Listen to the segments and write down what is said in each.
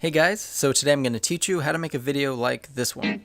Hey guys, so today I'm going to teach you how to make a video like this one.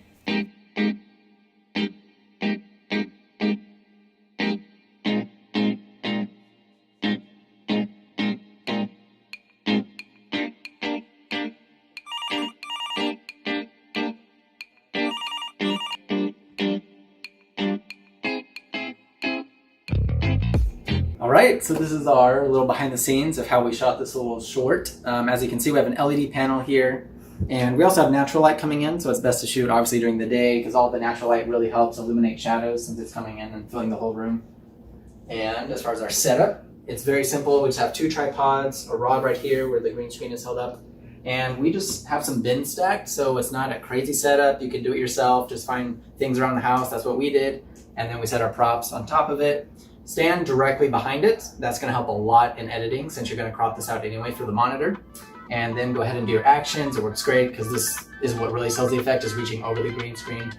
Alright, so this is our little behind the scenes of how we shot this little short. As you can see, we have an LED panel here, and we also have natural light coming in, so it's best to shoot obviously during the day because all the natural light really helps illuminate shadows since it's coming in and filling the whole room. And as far as our setup, it's very simple. We just have two tripods, a rod right here where the green screen is held up, and we just have some bins stacked, so it's not a crazy setup. You can do it yourself, just find things around the house. That's what we did. And then we set our props on top of it. Stand directly behind it. That's going to help a lot in editing since you're going to crop this out anyway through the monitor. And then go ahead and do your actions. It works great because this is what really sells the effect, is reaching over the green screen.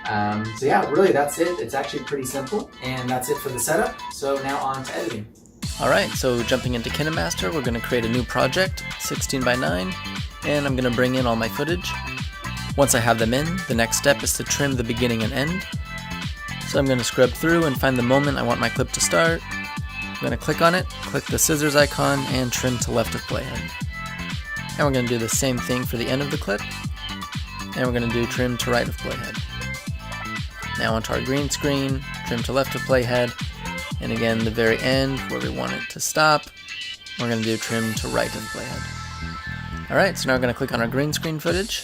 So yeah, really that's it. It's actually pretty simple, and that's it for the setup. So now on to editing. Alright, so jumping into Kinemaster, we're going to create a new project, 16 by 9, and I'm going to bring in all my footage. Once I have them in, the next step is to trim the beginning and end. So I'm going to scrub through and find the moment I want my clip to start. I'm going to click on it, click the scissors icon, and trim to left of playhead. And we're going to do the same thing for the end of the clip. And we're going to do trim to right of playhead. Now onto our green screen, trim to left of playhead. And again, the very end where we want it to stop, we're going to do trim to right of playhead. Alright, so now we're going to click on our green screen footage.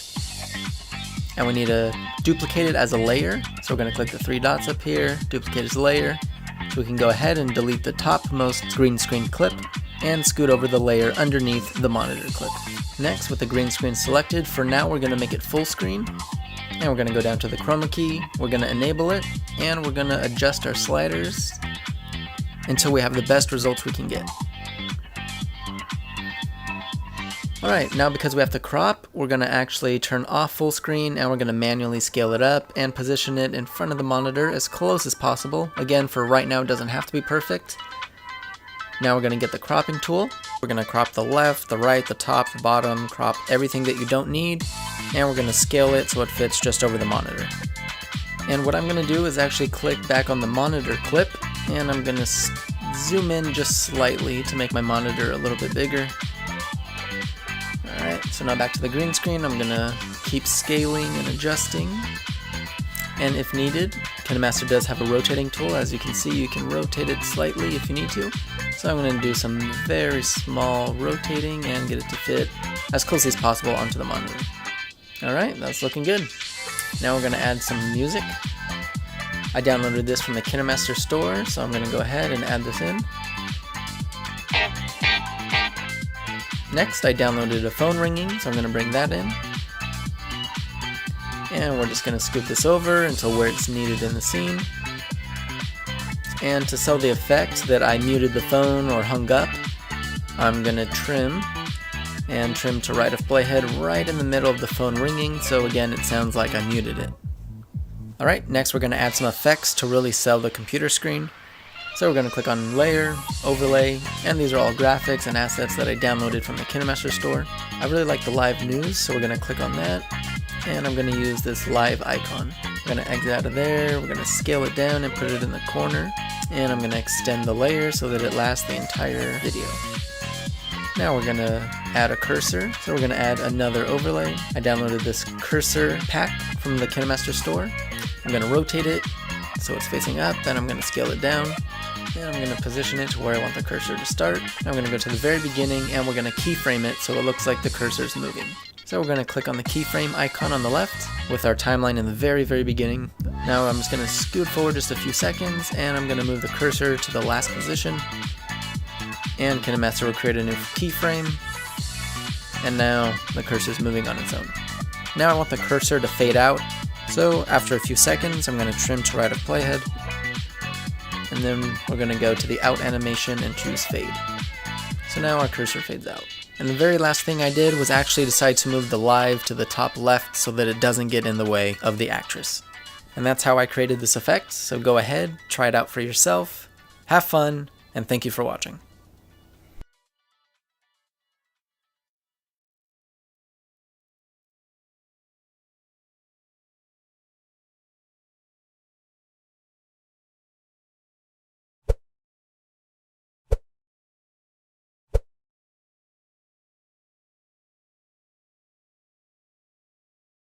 And we need to duplicate it as a layer. So we're going to click the three dots up here, duplicate as a layer. So we can go ahead and delete the topmost green screen clip and scoot over the layer underneath the monitor clip. Next, with the green screen selected, for now we're going to make it full screen. And we're going to go down to the Chroma key, we're going to enable it, and we're going to adjust our sliders until we have the best results we can get. Alright, now because we have to crop, we're going to actually turn off full screen and we're going to manually scale it up and position it in front of the monitor as close as possible. Again, for right now it doesn't have to be perfect. Now we're going to get the cropping tool. We're going to crop the left, the right, the top, the bottom, crop everything that you don't need, and we're going to scale it so it fits just over the monitor. And what I'm going to do is actually click back on the monitor clip, and I'm going to zoom in just slightly to make my monitor a little bit bigger. Alright, so now back to the green screen. I'm gonna keep scaling and adjusting, and if needed, Kinemaster does have a rotating tool. As you can see, you can rotate it slightly if you need to. So I'm gonna do some very small rotating and get it to fit as closely as possible onto the monitor. Alright, that's looking good. Now we're gonna add some music. I downloaded this from the Kinemaster store, so I'm gonna go ahead and add this in. Next, I downloaded a phone ringing, so I'm going to bring that in. And we're just going to scoot this over until where it's needed in the scene. And to sell the effect that I muted the phone or hung up, I'm going to trim and trim to right of playhead right in the middle of the phone ringing, so again it sounds like I muted it. Alright, next we're going to add some effects to really sell the computer screen. So we're going to click on Layer, Overlay, and these are all graphics and assets that I downloaded from the Kinemaster store. I really like the live news, so we're going to click on that, and I'm going to use this live icon. I'm going to exit out of there, we're going to scale it down and put it in the corner, and I'm going to extend the layer so that it lasts the entire video. Now we're going to add a cursor, so we're going to add another overlay. I downloaded this cursor pack from the Kinemaster store. I'm going to rotate it so it's facing up, and I'm going to scale it down. And I'm going to position it to where I want the cursor to start. I'm going to go to the very beginning and we're going to keyframe it so it looks like the cursor's moving. So we're going to click on the keyframe icon on the left with our timeline in the very beginning. Now I'm just going to scoot forward just a few seconds and I'm going to move the cursor to the last position. And Kinemaster will create a new keyframe. And now the cursor's moving on its own. Now I want the cursor to fade out. So after a few seconds I'm going to trim to right of playhead. And then we're going to go to the out animation and choose fade. So now our cursor fades out. And the very last thing I did was actually decide to move the live to the top left so that it doesn't get in the way of the actress. And that's how I created this effect, so go ahead, try it out for yourself, have fun, and thank you for watching.